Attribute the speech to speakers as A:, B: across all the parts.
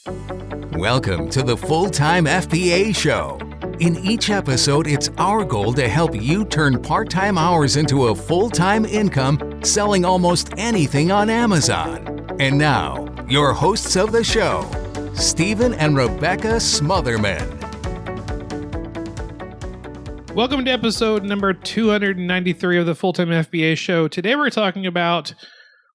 A: Welcome to the Full-Time FBA Show. In each episode, it's our goal to help you turn part-time hours into a full-time income selling almost anything on Amazon. And now, your hosts of the show, Stephen and Rebecca Smotherman.
B: Welcome to episode number 293 of the Full-Time FBA Show. Today we're talking about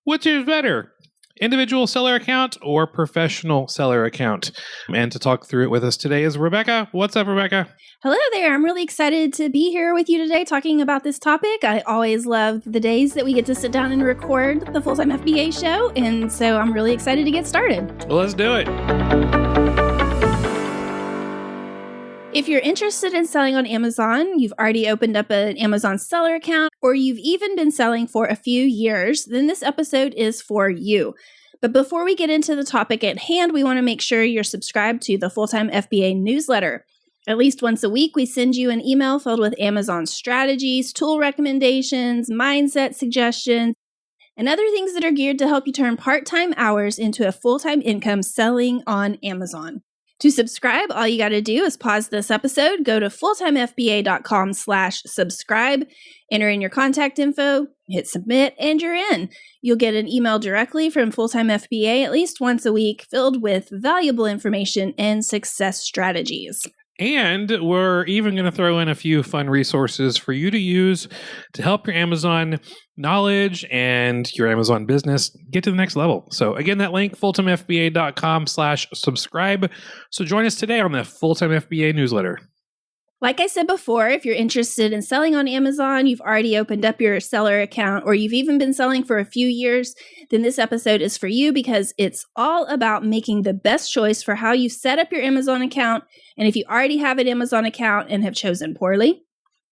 B: which is better, individual seller account or professional seller account. And to talk through it with us today is Rebecca. What's up, Rebecca?
C: Hello there. I'm really excited to be here with you today talking about this topic. I always love the days that we get to sit down and record the Full-Time FBA Show. And so I'm really excited to get started.
B: Well, let's do it.
C: If you're interested in selling on Amazon, you've already opened up an Amazon seller account, or you've even been selling for a few years, then this episode is for you. But before we get into the topic at hand, we want to make sure you're subscribed to the Full-Time FBA newsletter. At least once a week, we send you an email filled with Amazon strategies, tool recommendations, mindset suggestions, and other things that are geared to help you turn part-time hours into a full-time income selling on Amazon. To subscribe, all you got to do is pause this episode, go to fulltimefba.com/subscribe, enter in your contact info, hit submit, and you're in. You'll get an email directly from Full-Time FBA at least once a week filled with valuable information and success strategies.
B: And we're even going to throw in a few fun resources for you to use to help your Amazon knowledge and your Amazon business get to the next level. So again, that link, fulltimefba.com/subscribe. So join us today on the Full-Time FBA newsletter.
C: Like I said before, if you're interested in selling on Amazon, you've already opened up your seller account, or you've even been selling for a few years, then this episode is for you because it's all about making the best choice for how you set up your Amazon account. And if you already have an Amazon account and have chosen poorly,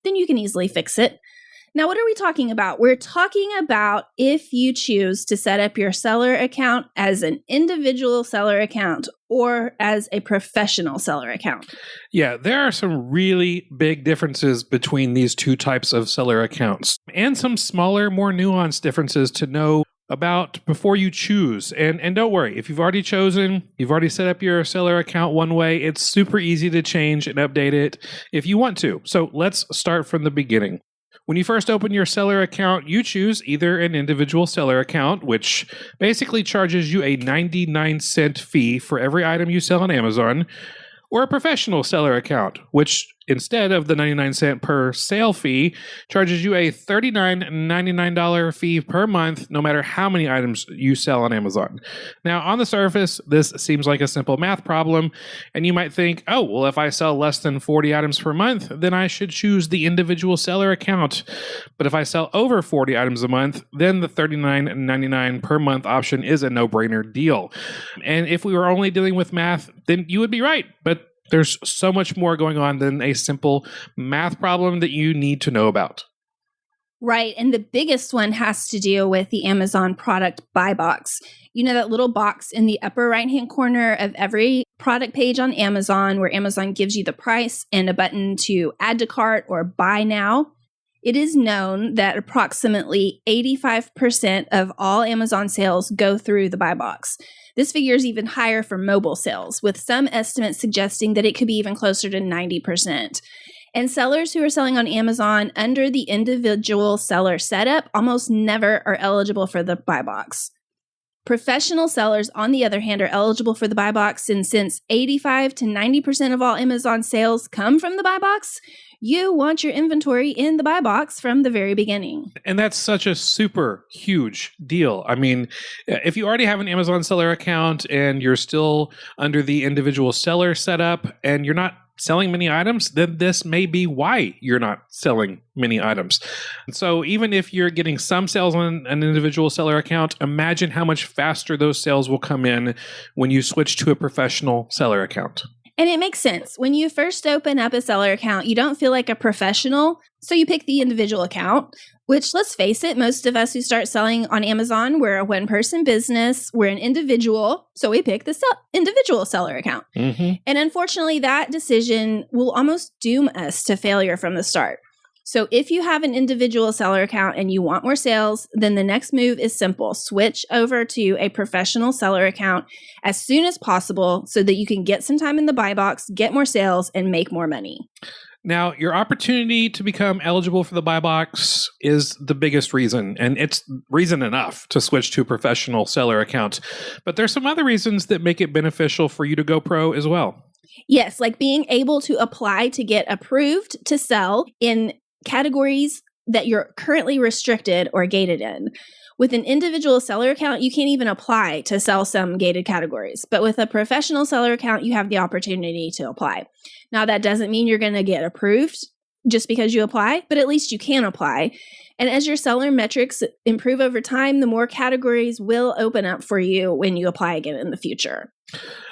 C: then you can easily fix it. Now, what are we talking about? We're talking about if you choose to set up your seller account as an individual seller account or as a professional seller account.
B: Yeah, there are some really big differences between these two types of seller accounts and some smaller, more nuanced differences to know about before you choose. And don't worry, if you've already chosen, you've already set up your seller account one way, it's super easy to change and update it if you want to. So let's start from the beginning. When you first open your seller account, you choose either an individual seller account, which basically charges you a 99-cent fee for every item you sell on Amazon, or a professional seller account, which instead of the 99-cent per sale fee, charges you a $39.99 fee per month, no matter how many items you sell on Amazon. Now, on the surface, this seems like a simple math problem, and you might think, oh, well, if I sell less than 40 items per month, then I should choose the individual seller account. But if I sell over 40 items a month, then the $39.99 per month option is a no-brainer deal. And if we were only dealing with math, then you would be right, but there's so much more going on than a simple math problem that you need to know about.
C: Right. And the biggest one has to do with the Amazon product buy box. You know, that little box in the upper right-hand corner of every product page on Amazon where Amazon gives you the price and a button to add to cart or buy now. It is known that approximately 85% of all Amazon sales go through the buy box. This figure is even higher for mobile sales, with some estimates suggesting that it could be even closer to 90%. And sellers who are selling on Amazon under the individual seller setup almost never are eligible for the buy box. Professional sellers, on the other hand, are eligible for the buy box, and since 85 to 90% of all Amazon sales come from the buy box, you want your inventory in the buy box from the very beginning.
B: And that's such a super huge deal. I mean, if you already have an Amazon seller account and you're still under the individual seller setup and you're not selling many items, then this may be why you're not selling many items. So even if you're getting some sales on an individual seller account, imagine how much faster those sales will come in when you switch to a professional seller account.
C: And it makes sense. When you first open up a seller account, you don't feel like a professional, so you pick the individual account, which, let's face it, most of us who start selling on Amazon, we're a one-person business, we're an individual, so we pick the individual seller account. Mm-hmm. And unfortunately, that decision will almost doom us to failure from the start. So if you have an individual seller account and you want more sales, then the next move is simple. Switch over to a professional seller account as soon as possible so that you can get some time in the buy box, get more sales, and make more money.
B: Now, your opportunity to become eligible for the buy box is the biggest reason, and it's reason enough to switch to a professional seller account. But there's some other reasons that make it beneficial for you to go pro as well.
C: Yes, like being able to apply to get approved to sell in categories that you're currently restricted or gated in. With an individual seller account, you can't even apply to sell some gated categories. But with a professional seller account, you have the opportunity to apply. Now, that doesn't mean you're going to get approved just because you apply, but at least you can apply. And as your seller metrics improve over time, the more categories will open up for you when you apply again in the future.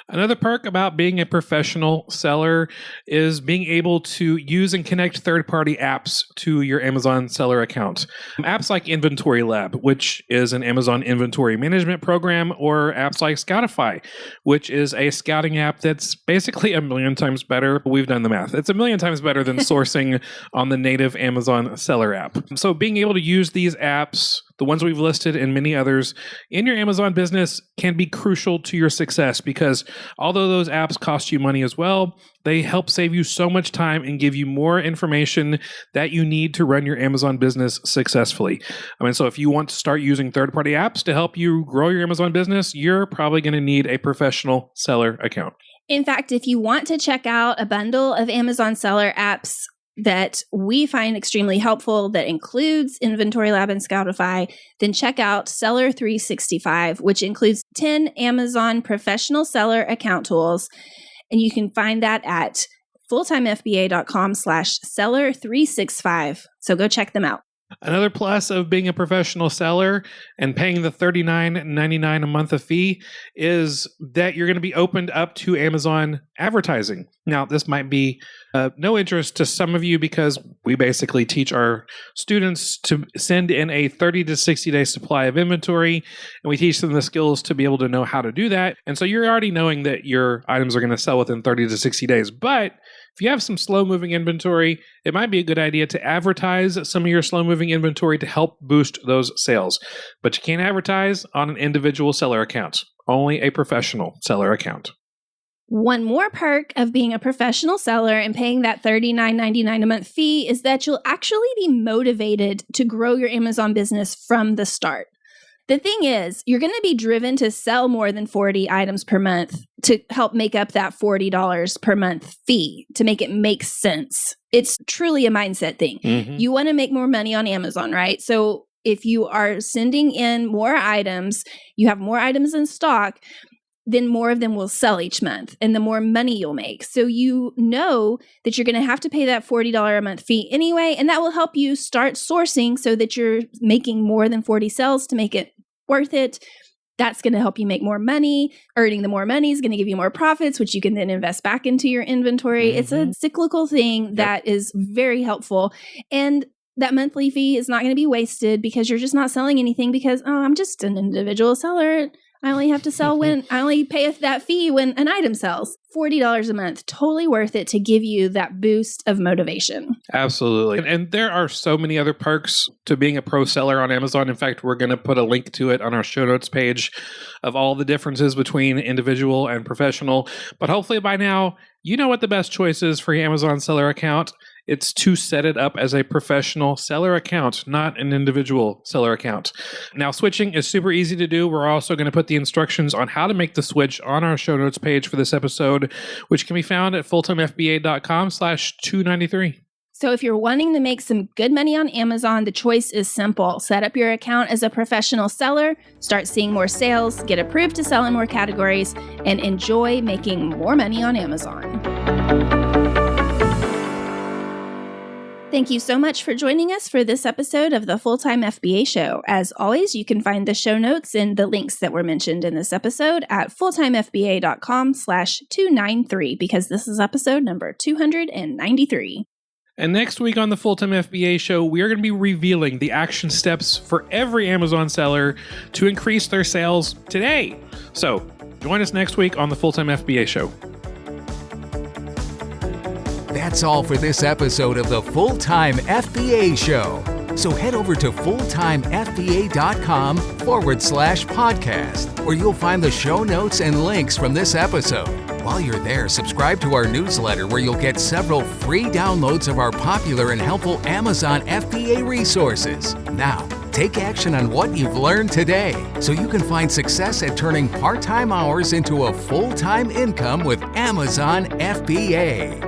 B: Another perk about being a professional seller is being able to use and connect third-party apps to your Amazon seller account. Apps like Inventory Lab, which is an Amazon inventory management program, or apps like Scoutify, which is a scouting app that's basically a million times better. We've done the math. It's a million times better than sourcing on the native Amazon seller app. So being able to use these apps, the ones we've listed and many others, in your Amazon business can be crucial to your success because although those apps cost you money as well, they help save you so much time and give you more information that you need to run your Amazon business successfully. So if you want to start using third-party apps to help you grow your Amazon business, you're probably going to need a professional seller account.
C: In fact, if you want to check out a bundle of Amazon seller apps that we find extremely helpful that includes Inventory Lab and Scoutify, then check out Seller 365, which includes 10 Amazon professional seller account tools. And you can find that at fulltimefba.com/seller365. So go check them out.
B: Another plus of being a professional seller and paying the $39.99 a month of fee is that you're going to be opened up to Amazon advertising. Now, this might be no interest to some of you because we basically teach our students to send in a 30 to 60 day supply of inventory, and we teach them the skills to be able to know how to do that. And so you're already knowing that your items are going to sell within 30 to 60 days. But if you have some slow-moving inventory, it might be a good idea to advertise some of your slow-moving inventory to help boost those sales. But you can't advertise on an individual seller account, only a professional seller account.
C: One more perk of being a professional seller and paying that $39.99 a month fee is that you'll actually be motivated to grow your Amazon business from the start. The thing is, you're going to be driven to sell more than 40 items per month to help make up that $40 per month fee, to make it make sense. It's truly a mindset thing. Mm-hmm. You want to make more money on Amazon, right? So if you are sending in more items, you have more items in stock, then more of them will sell each month and the more money you'll make. So you know that you're going to have to pay that $40 a month fee anyway, and that will help you start sourcing so that you're making more than 40 sales to make it worth it. That's going to help you make more money. Earning the more money is going to give you more profits, which you can then invest back into your inventory. Mm-hmm. It's a cyclical thing that is very helpful. And that monthly fee is not going to be wasted because you're just not selling anything because, I'm just an individual seller. I only have to sell when I only pay that fee when an item sells. $40 a month, totally worth it to give you that boost of motivation.
B: Absolutely. And there are so many other perks to being a pro seller on Amazon. In fact, we're going to put a link to it on our show notes page of all the differences between individual and professional. But hopefully by now, you know what the best choice is for your Amazon seller account. It's to set it up as a professional seller account, not an individual seller account. Now, switching is super easy to do. We're also going to put the instructions on how to make the switch on our show notes page for this episode, which can be found at fulltimefba.com/293.
C: So if you're wanting to make some good money on Amazon, the choice is simple. Set up your account as a professional seller, start seeing more sales, get approved to sell in more categories, and enjoy making more money on Amazon. Thank you so much for joining us for this episode of the Full-Time FBA Show. As always, you can find the show notes and the links that were mentioned in this episode at fulltimefba.com/293 because this is episode number 293.
B: And next week on the Full-Time FBA Show, we are going to be revealing the action steps for every Amazon seller to increase their sales today. So join us next week on the Full-Time FBA Show.
A: That's all for this episode of the Full-Time FBA Show. So head over to fulltimefba.com/podcast, where you'll find the show notes and links from this episode. While you're there, subscribe to our newsletter where you'll get several free downloads of our popular and helpful Amazon FBA resources. Now, take action on what you've learned today so you can find success at turning part-time hours into a full-time income with Amazon FBA.